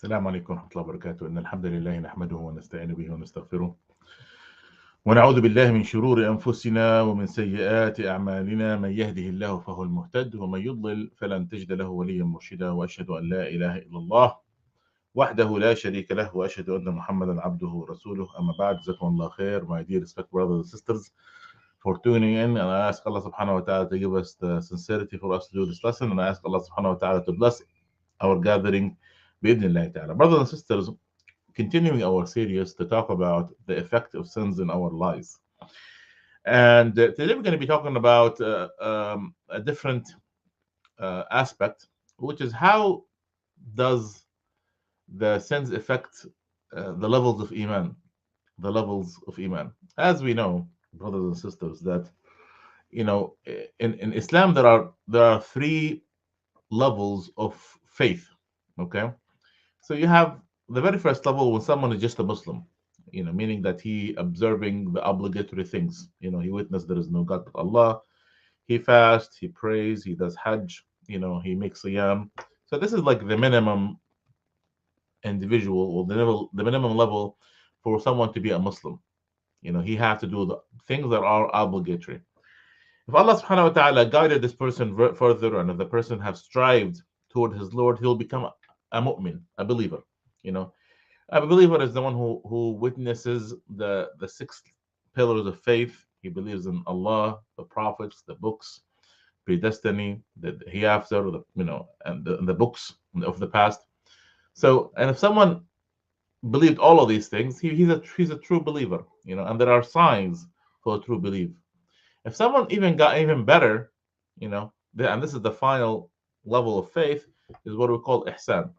السلام عليكم ورحمة الله وبركاته. إن الحمد لله نحمده ونستعين به ونستغفره ونعوذ بالله من شرور أنفسنا ومن سيئات أعمالنا. من يهده الله فهو المهتد ومن يضلل فلن تجد له وليا مرشدا. وأشهد أن لا إله إلا الله وحده لا شريك له وأشهد أن محمدا عبده ورسوله. أما بعد, جزاكم الله خير, my dear respected brothers and sisters, for tuning in, and I ask Allah subhanahu wa ta'ala to give us the sincerity for us to do this lesson, and I ask Allah subhanahu wa ta'ala to bless our gathering bi'idhnillahi ta'ala. Brothers and sisters, continuing our series to talk about the effect of sins in our lives. And today we're going to be talking about a different aspect, which is how does the sins affect the levels of Iman, the levels of Iman. As we know, brothers and sisters, that in Islam there are three levels of faith. Okay, so you have the very first level when someone is just a Muslim, meaning that he observing the obligatory things. He witnessed there is no God but Allah. He fasts, he prays, he does Hajj. He makes Siyam. So this is like the minimum individual, or the minimum level for someone to be a Muslim. He has to do the things that are obligatory. If Allah subhanahu wa ta'ala guided this person further, and if the person has strived toward his Lord, he'll become a mu'min, a believer. A believer is the one who witnesses the six pillars of faith. He believes in Allah, the prophets, the books, predestiny, the hereafter, and the books of the past. So, and if someone believed all of these things, he's a true believer. And there are signs for a true belief. If someone even got even better, and this is the final level of faith, is what we call AHSAN.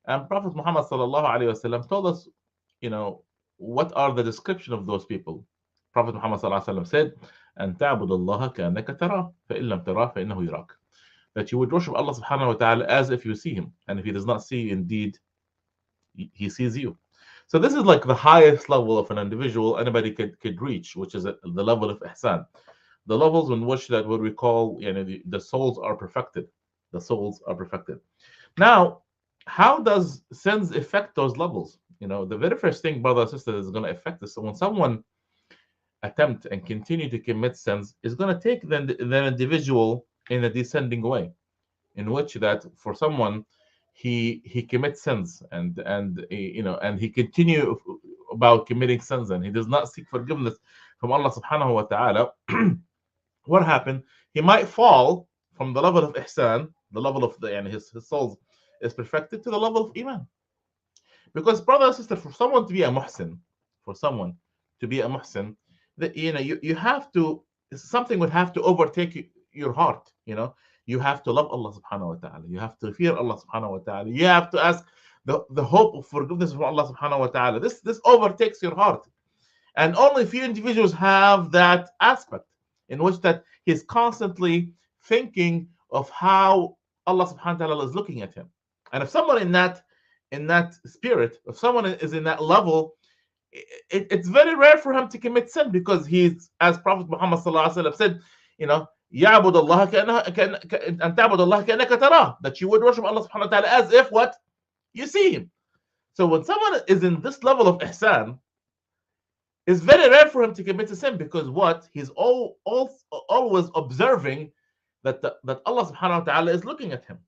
And Prophet Muhammad sallallahu alaihi wasallam told us, what are the description of those people. Prophet Muhammad sallallahu alaihi wasallam said, "أن تعبد الله كأنك تراه فإن لم تراه فإنه يراك." That you would worship Allah subhanahu wa ta'ala as if you see him, and if he does not see you, indeed he sees you. So this is like the highest level of an individual anybody could reach, which is the level of ihsan. The levels in which that what we call, the souls are perfected. The souls are perfected. Now, how does sins affect those levels? The very first thing, brother and sister, is going to affect this. So when someone attempt and continue to commit sins, is going to take the individual in a descending way, in which that for someone he commits sins and he continue about committing sins, and he does not seek forgiveness from Allah subhanahu wa ta'ala. What happened? He might fall from the level of ihsan, the level of his soul is perfected, to the level of iman. Because, brother and sister, for someone to be a muhsin, that you have to, something would have to overtake your heart. You have to love Allah subhanahu wa ta'ala. You have to fear Allah subhanahu wa ta'ala. You have to ask the hope of forgiveness from Allah subhanahu wa ta'ala. This overtakes your heart. And only few individuals have that aspect, in which that he's constantly thinking of how Allah subhanahu wa ta'ala is looking at him. And if someone in that spirit, if someone is in that level, it's very rare for him to commit sin, because he's, as Prophet Muhammad sallallahu alaihi wasallam said, يعبد الله أن تعبد الله كأنك تراه, that you would worship Allah subhanahu wa ta'ala as if what? You see him. So when someone is in this level of ihsan, it's very rare for him to commit a sin, because what? He's always observing that Allah subhanahu wa ta'ala is looking at him.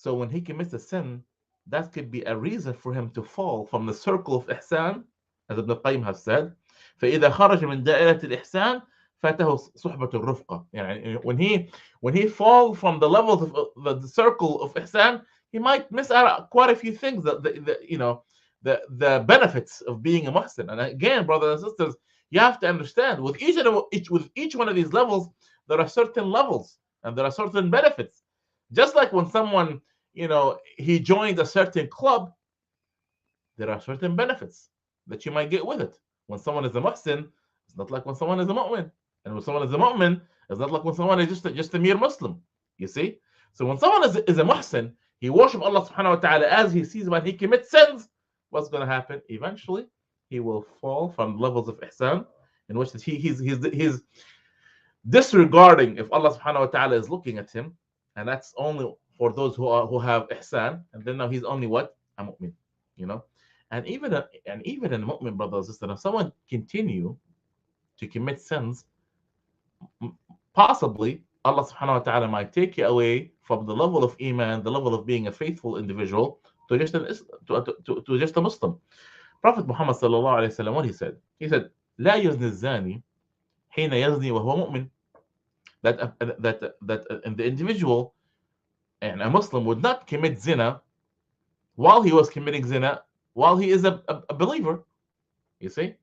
So when he commits a sin, that could be a reason for him to fall from the circle of ihsan, as Ibn Qayyim has said, فإذا خرج من دائرة الإحسان فاته صحبة الرفقة. When he falls from the levels of the circle of ihsan, he might miss out quite a few things, the benefits of being a muhsin. And again, brothers and sisters, you have to understand, with each one of these levels, there are certain levels and there are certain benefits. Just like when someone, he joined a certain club, there are certain benefits that you might get with it. When someone is a muhsin, it's not like when someone is a mu'min. And when someone is a mu'min, it's not like when someone is just a mere Muslim. You see? So when someone is a muhsin, he worships Allah subhanahu wa ta'ala as he sees. When he commits sins, what's going to happen? Eventually, he will fall from levels of ihsan, in which he's disregarding if Allah subhanahu wa ta'ala is looking at him. And that's only for those who have ihsan, and then now he's only what? A mu'min, you know. And even a mu'min, brothers and sisters, if someone continue to commit sins, possibly Allah subhanahu wa ta'ala might take you away from the level of iman, the level of being a faithful individual, to just to just a Muslim. Prophet Muhammad sallallahu alayhi wa sallam, what he said? He said, لا يزني الزاني حين يزني وهو مؤمن. That the individual and a Muslim would not commit zina while he was committing zina while he is a believer. You see?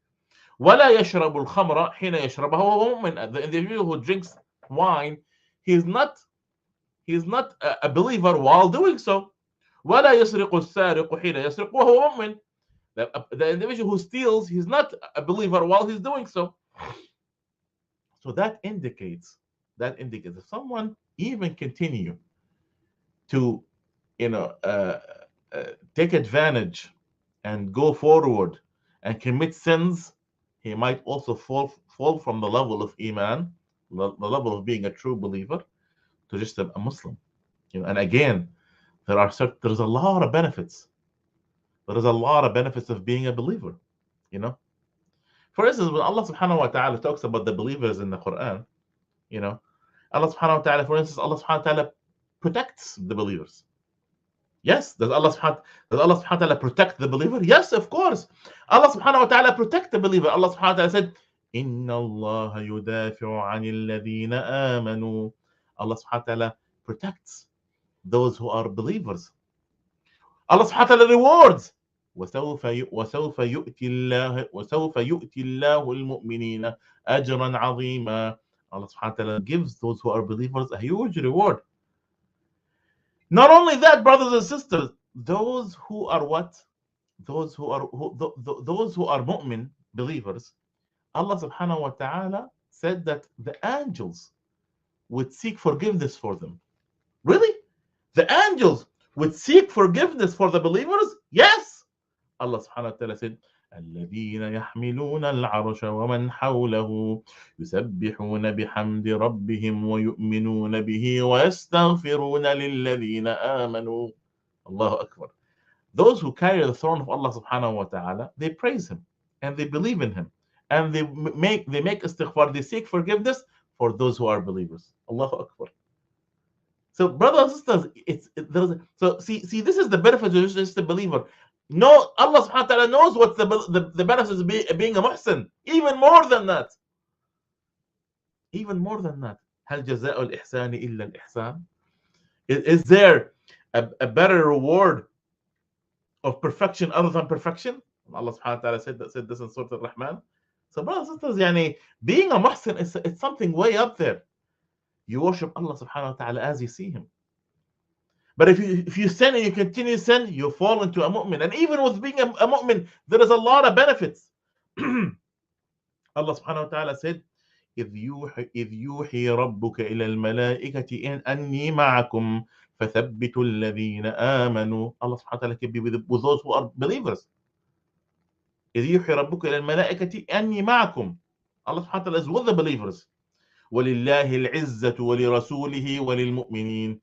ولا يشرب الخمر حين يشربها وهو مؤمن. The individual who drinks wine, he is not a believer while doing so. ولا يسرق السارق حين يسرق وهو مؤمن. The individual who steals, he's not a believer while he's doing so. So that indicates if someone even continue to take advantage and go forward and commit sins, he might also fall from the level of iman, the level of being a true believer, to just a Muslim. And again, there's a lot of benefits. There is a lot of benefits of being a believer. For instance, when Allah subhanahu wa ta'ala talks about the believers in the Quran, Allah subhanahu wa ta'ala, for instance, Allah subhanahu wa ta'ala protects the believers. Yes, does Allah subhanahu wa ta'ala protect the believer? Yes, of course. Allah subhanahu wa ta'ala protect the believer. Allah subhanahu wa ta'ala said, إِنَّ اللَّهَ يُدَافِعُ عَنِ الَّذِينَ آمَنُوا. Allah subhanahu wa ta'ala protects those who are believers. Allah subhanahu wa ta'ala rewards. وسوف يؤتي الله المؤمنين أجرا عظيما. Allah subhanahu wa ta'ala gives those who are believers a huge reward. Not only that, brothers and sisters, those who are mu'min, believers, Allah subhanahu wa ta'ala said that the angels would seek forgiveness for them. Really? The angels would seek forgiveness for the believers? Yes. Allah subhanahu wa ta'ala said, الذين يحملون العرش ومن حوله يسبحون بحمد ربهم ويؤمنون به ويستغفرون للذين آمنوا. Allahu Akbar. Those who carry the throne of Allah subhanahu wa ta'ala, they praise him and they believe in him and they make istighfar, they seek forgiveness for those who are believers. Allahu Akbar. So brothers and sisters, see this is the benefit of just a believer. No, Allah subhanahu wa ta'ala knows what the benefits of being a muhsin. Even more than that. هل جزاء الإحسان إلا الإحسان? Is there a better reward of perfection other than perfection? Allah subhanahu wa ta'ala said this in Surah Al-Rahman. So brothers and sisters, being a muhsin it's something way up there. You worship Allah subhanahu wa ta'ala as you see him. But if you sin and you continue to sin, you fall into a mu'min. And even with being a mu'min, there is a lot of benefits. Allah subhanahu wa ta'ala said, إِذْ يُوحِي رَبُّكَ إِلَى الْمَلَائِكَةِ أَنِّي مَعَكُمْ فَثَبِّتُوا الَّذِينَ آمَنُوا. Allah subhanahu wa ta'ala can be with those who are believers. إِذْ يُوحِي رَبُّكَ إِلَى الْمَلَائِكَةِ أَنِّي مَعَكُمْ. Allah subhanahu wa ta'ala is with the believers. وَلِلَّهِ الْعِزَّةُ وَلِرَسُولِهِ وَلِلْمُؤْمِنِينَ.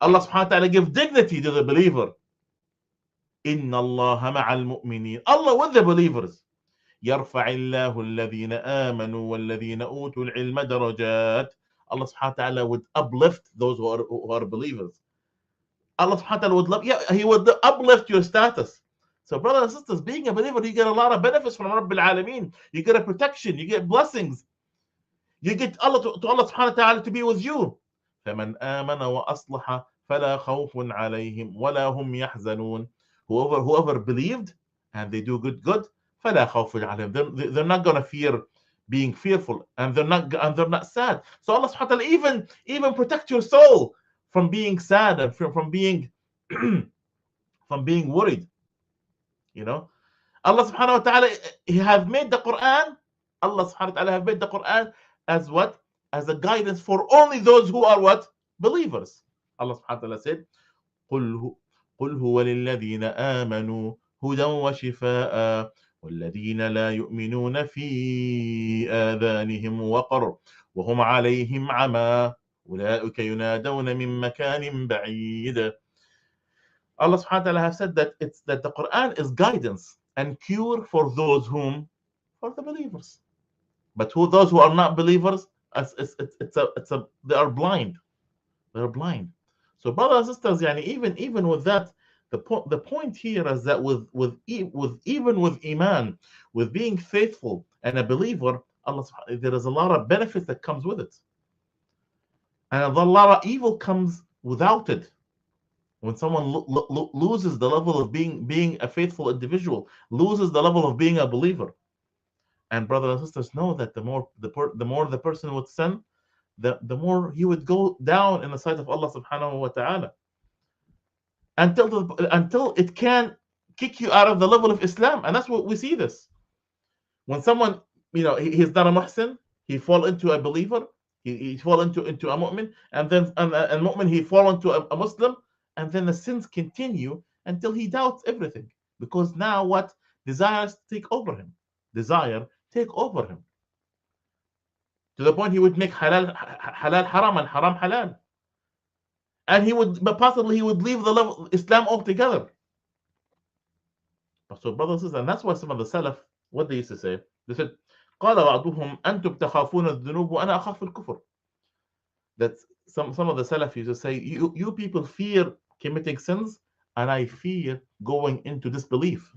Allah subhanahu wa ta'ala gives dignity to the believer. إِنَّ اللَّهَ مَعَ الْمُؤْمِنِينَ. Allah with the believers. يَرْفَعِ اللَّهُ الَّذِينَ آمَنُوا وَالَّذِينَ أُوتُوا الْعِلْمَ دَرَجَاتٍ. Allah subhanahu wa ta'ala would uplift those who are believers. Allah subhanahu wa ta'ala he would uplift your status. So brothers and sisters, being a believer, you get a lot of benefits from Rabbil Alameen. You get a protection, you get blessings. You get Allah to Allah subhanahu wa ta'ala to be with you. فَمَنْ آمَنَ وَأَصْلَحَ فَلَا خَوْفٌ عَلَيْهِمْ وَلَا هُمْ يَحْزَنُونَ. Whoever believed and they do good, فَلَا خَوْفٌ عَلَيْهِمْ. They're not going to fear being fearful, and they're not sad. So Allah subhanahu wa ta'ala even protect your soul from being sad and from being from being worried. Allah subhanahu wa ta'ala He have made the Quran. Allah subhanahu wa ta'ala have made the Quran as what? As a guidance for only those who are what? Believers. Allah subhanahu wa ta'ala said, قُلْ هُوَ لِلَّذِينَ آمَنُوا هُدًى وَشِفَاءً وَالَّذِينَ لَا يُؤْمِنُونَ فِي آذَانِهِمْ وَقْرٌ وَهُمْ عَلَيْهِمْ عَمًى أولئك ينادون من مكان بعيد. Allah subhanahu wa ta'ala has said that the Quran is guidance and cure for those for the believers. But those who are not believers, they are blind. They're blind. So, brothers and sisters, yani, even with that, the point here is that even with iman, with being faithful and a believer, there is a lot of benefits that comes with it, and a lot of evil comes without it. When someone loses the level of being a faithful individual, loses the level of being a believer. And brothers and sisters, know that the more the person would sin, the more he would go down in the sight of Allah subhanahu wa ta'ala, until it can kick you out of the level of Islam. And that's what we see this. When someone, he's not a muhsin, he fall into a believer, he fall into a mu'min, and then and mu'min, he fall into a Muslim, and then the sins continue until he doubts everything. Because now what? Desires take over him. Desire take over him. To the point he would make halal haram and haram halal. And he would leave the level of Islam altogether. So brothers and that's why some of the Salaf, what they used to say, they said, قال بعضهم أنتم تخافون الذنوب وأنا أخاف الكفر. That some of the Salaf used to say, you people fear committing sins, and I fear going into disbelief.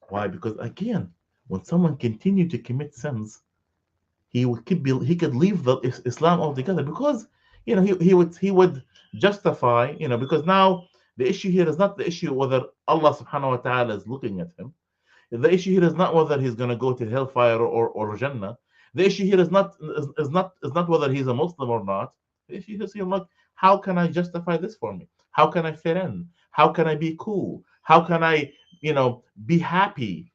Why? Because again, when someone continued to commit sins, he could leave the Islam altogether, because he would justify, because now the issue here is not the issue whether Allah subhanahu wa ta'ala is looking at him. The issue here is not whether he's going to go to hellfire or Jannah. The issue here is not whether he's a Muslim or not. The issue is like, how can I justify this for me? How can I fit in? How can I be cool? How can I, be happy,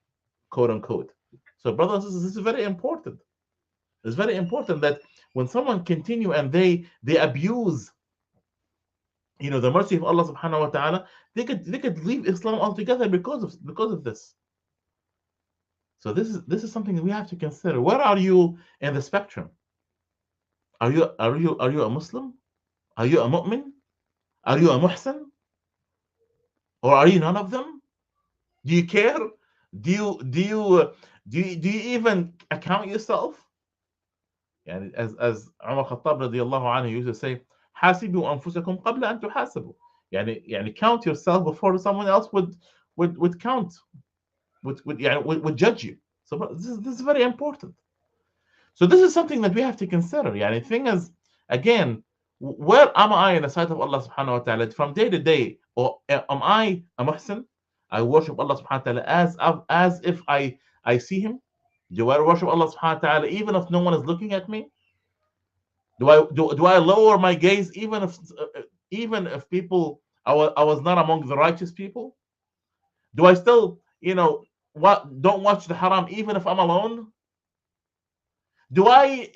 quote unquote? So, brothers and sisters, this is very important. It's very important that when someone continue and they abuse, the mercy of Allah subhanahu wa ta'ala, they could leave Islam altogether because of this. So this is something that we have to consider. Where are you in the spectrum? Are you a Muslim? Are you a mu'min? Are you a muhsin? Or are you none of them? Do you care? Do you even account yourself? يعني as Umar Khattab radiyallahu anhu used to say, حاسبوا أنفسكم قبل أن تحاسبوا. يعني count yourself before someone else would count, would judge you. So this is very important. So this is something that we have to consider. The thing is, again, where am I in the sight of Allah subhanahu wa ta'ala from day to day? Or am I a muhsin? I worship Allah subhanahu wa ta'ala as if I see him. Do I worship Allah subhanahu wa ta'ala even if no one is looking at me? Do I lower my gaze even if people, I was not among the righteous people? Do I still don't watch the haram even if I'm alone? Do I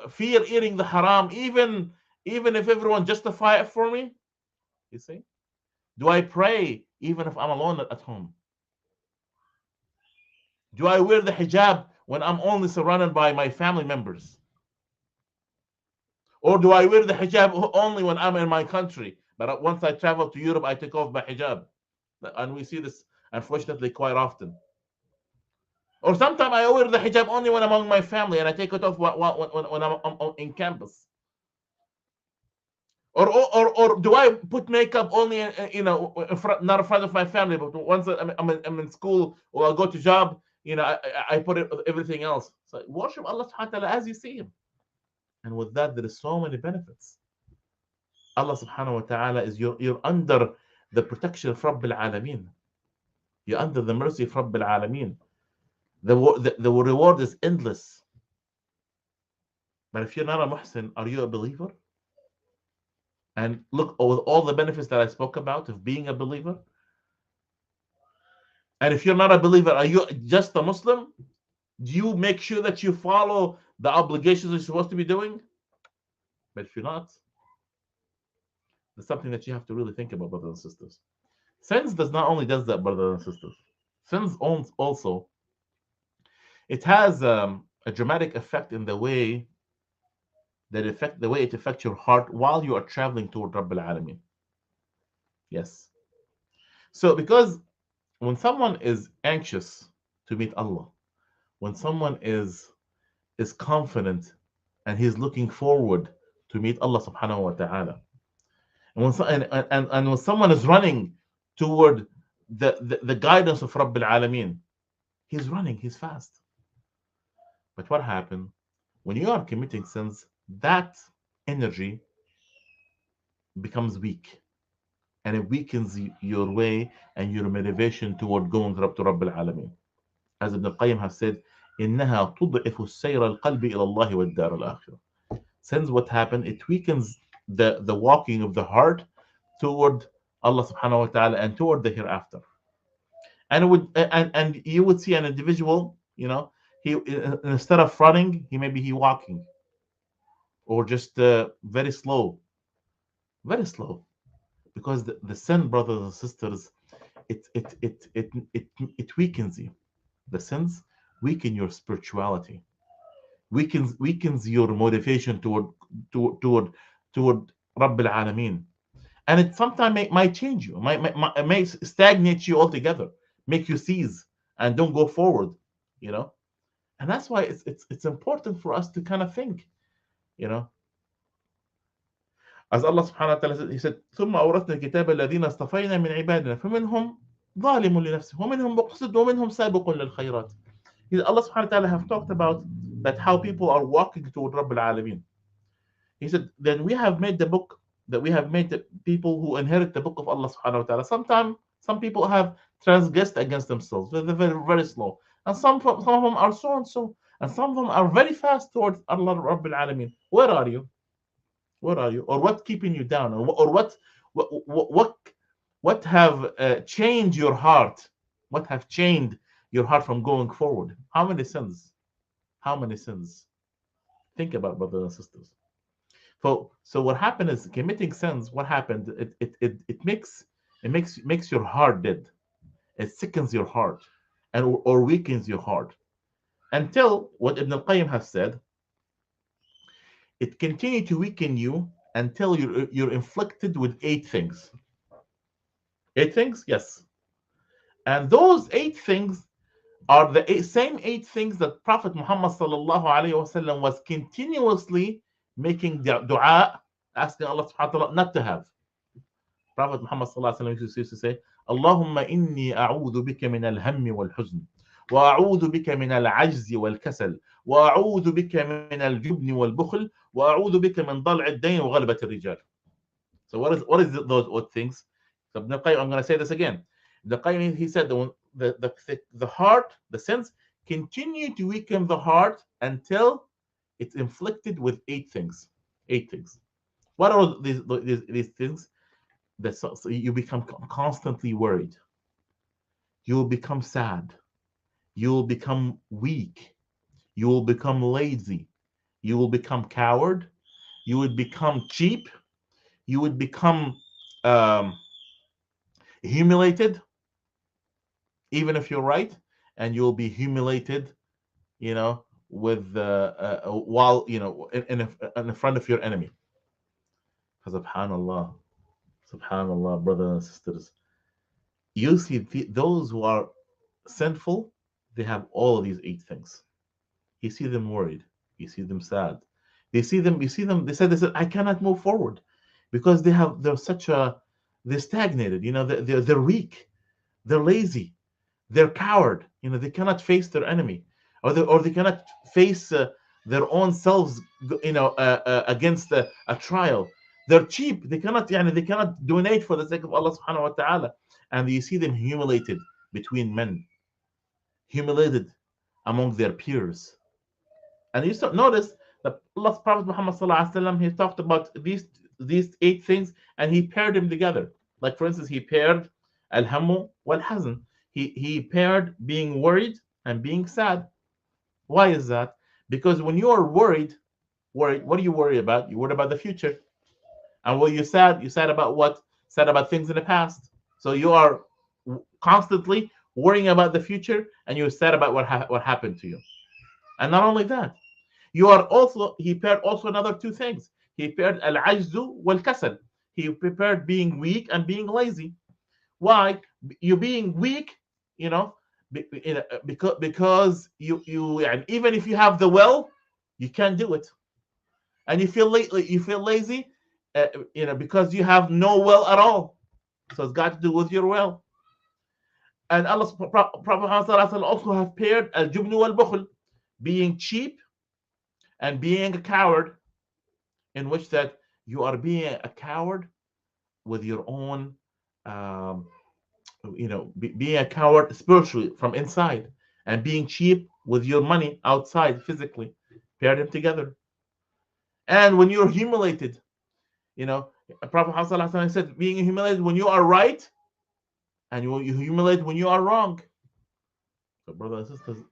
fear eating the haram even if everyone justify it for me? You see? Do I pray even if I'm alone at home? Do I wear the hijab when I'm only surrounded by my family members? Or do I wear the hijab only when I'm in my country? But once I travel to Europe, I take off my hijab. And we see this, unfortunately, quite often. Or sometimes I wear the hijab only when I'm among my family, and I take it off when I'm in campus. Or do I put makeup only, not in front of my family, but once I'm in school or I go to job, I put everything else. So worship Allah subhanahu wa ta'ala as you see him. And with that, there is so many benefits. Allah subhanahu wa ta'ala you're under the protection of Rabbil Alameen. You're under the mercy of Rabbil Alameen. The reward is endless. But if you're not a muhsin, are you a believer? And look, with all the benefits that I spoke about of being a believer. And if you're not a believer, are you just a Muslim? Do you make sure that you follow the obligations you're supposed to be doing? But if you're not, it's something that you have to really think about, brothers and sisters. Sins does not only does that, brothers and sisters. Sins also, it has a dramatic effect in the way the way it affects your heart while you are traveling toward Rabb al-Alamin. Yes. So because when someone is anxious to meet Allah, when someone is confident and he's looking forward to meet Allah subhanahu wa ta'ala, and and when someone is running toward the guidance of Rabb al-Alamin, he's running, he's fast. But what happened when you are committing sins? That energy becomes weak, and it weakens your way and your motivation toward going to Rabb al-Alamin. As Ibn al-Qayyim has said, إنها تضعف السير القلب إلى الله والدار الآخرة. Since what happened, it weakens the walking of the heart toward Allah subhanahu wa ta'ala and toward the hereafter. And it would and you would see an individual, he instead of running, he walking, or just very slow, very slow, because the sin, brothers and sisters, it weakens you. The sins weaken your spirituality, weakens your motivation toward Rabb al-Alameen. And it sometimes might change you, may stagnate you altogether, make you cease and don't go forward, you know. And that's why it's important for us to kind of think, you know. As Allah subhanahu wa ta'ala said, He said, ثم أورثنا الكتاب الذين اصطفينا من عبادنا فمنهم ظالم لنفسه ومنهم مقتصد ومنهم سابق للخيرات. Allah subhanahu wa ta'ala have talked about that how people are walking toward Rabb al-Alameen. He said, then we have made the people who inherit the book of Allah subhanahu wa ta'ala. Sometimes some people have transgressed against themselves. They're very, very slow. And some of them are so and so. And some of them are very fast towards Allah Rabb al-Alameen. Where are you? Where are you? Or what's keeping you down? Or what have changed your heart? What have changed your heart from going forward? How many sins? How many sins? Think about, brothers and sisters. So what happened is committing sins. What happened? It makes your heart dead. It sickens your heart, or weakens your heart, until what Ibn al-Qayyim has said. It continues to weaken you until you're inflicted with 8 things. 8 things, yes. And those 8 things are the same 8 things that Prophet Muhammad sallallahu alaihi wasallam was continuously making dua, asking Allah subhanahu wa ta'ala not to have. Prophet Muhammad sallallahu alaihi wasallam used to say, Allahumma inni a'udhu bika min al-hammi wal-huzn, wa a'udhu bika min al-ajzi wal-kasal, wa a'udhu bika min al-jubni wal-bukhl, wa a'udhu bika min dal' ad-dayn wa ghalabat ar-rijal. So what is those 8 things? So Ibn al-Qayyim, I'm going to say this again. The Qayyim, he said the heart, the sins continue to weaken the heart until it's inflicted with 8 things. 8 things. What are these things? So you become constantly worried. You will become sad. You will become weak. You will become lazy. You will become coward. You would become cheap. You would become humiliated, even if you're right, and you'll be humiliated, with while in front of your enemy. Subhanallah, subhanallah, brothers and sisters. You see, those who are sinful, they have all of these 8 things. You see them worried. You see them sad. You see them. They said, I cannot move forward because they're stagnated. They're weak. They're lazy. They're coward. They cannot face their enemy, or they cannot face their own selves. Against a trial. They're cheap. They cannot donate for the sake of Allah subhanahu wa ta'ala. And you see them humiliated between men, humiliated among their peers. And you start notice that Allah's Prophet Muhammad sallallahu alaihi wasallam, he talked about these 8 things, and he paired them together. Like, for instance, he paired al-hammu wal-hazn. He paired being worried and being sad. Why is that? Because when you are worried, what do you worry about? You worry about the future. And when you're sad about what? Sad about things in the past. So you are constantly worrying about the future, and you're sad about what happened to you. And not only that, he paired also another two things. He paired al-ajzu wal-kasal. He paired being weak and being lazy. Why? You being weak, you know, because and even if you have the will, you can't do it, and you feel lazy, because you have no will at all. So it's got to do with your will. And Allah, Prophet Muhammad also have paired al-jubn wal-bukhl, being cheap and being a coward, in which that you are being a coward with your own, um, being a coward spiritually from inside, and being cheap with your money outside physically. Pair them together. And when you're humiliated, Prophet Muhammad said, being humiliated when you are right, and you humiliate when you are wrong. So, brothers and sisters,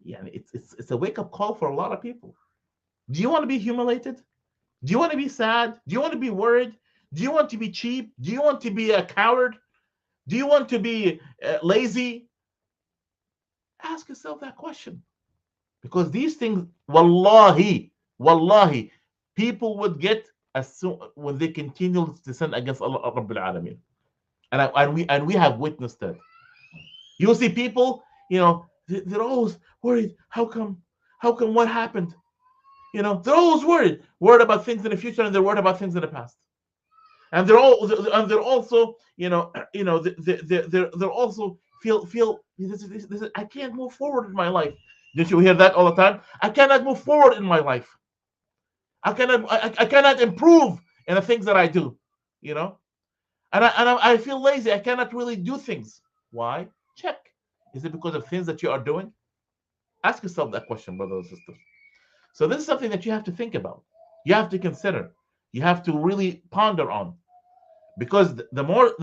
it's a wake up call for a lot of people. Do you want to be humiliated? Do you want to be sad? Do you want to be worried? Do you want to be cheap? Do you want to be a coward? Do you want to be lazy? Ask yourself that question. Because these things, wallahi, people would get as soon when they continue to sin against Allah Rabbil Alameen. And we have witnessed that. You'll see people, they're always worried. How come? What happened? They're always worried about things in the future, and they're worried about things in the past. And they're also, they're also feel this, I can't move forward in my life. Did you hear that all the time? I cannot move forward in my life. I cannot improve in the things that I do, and I feel lazy. I cannot really do things. Why? Check. Is it because of things that you are doing? Ask yourself that question, brothers and sisters. So this is something that you have to think about. You have to consider. You have to really ponder on, because the more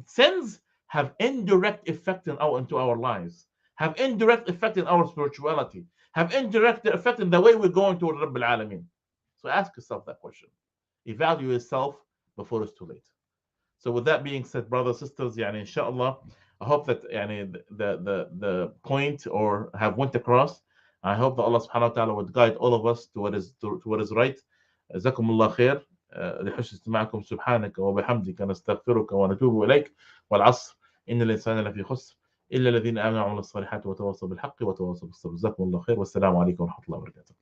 sins have indirect effect into our lives, have indirect effect in our spirituality, have indirect effect in the way we're going toward Rabbil Alameen. So ask yourself that question. Evaluate yourself before it's too late. So with that being said, brothers and sisters, inshallah, I hope that the point or have went across. I hope that Allah subhanahu wa ta'ala would guide all of us to what is right. جزاكم الله خير لحسن استماعكم. سبحانك وبحمدك نستغفرك ونتوب إليك. والعصر إن الإنسان لفي خسر إلا الذين آمنوا وعملوا الصالحات وتواصوا بالحق وتواصوا بالصبر. جزاكم الله خير والسلام عليكم ورحمة الله وبركاته.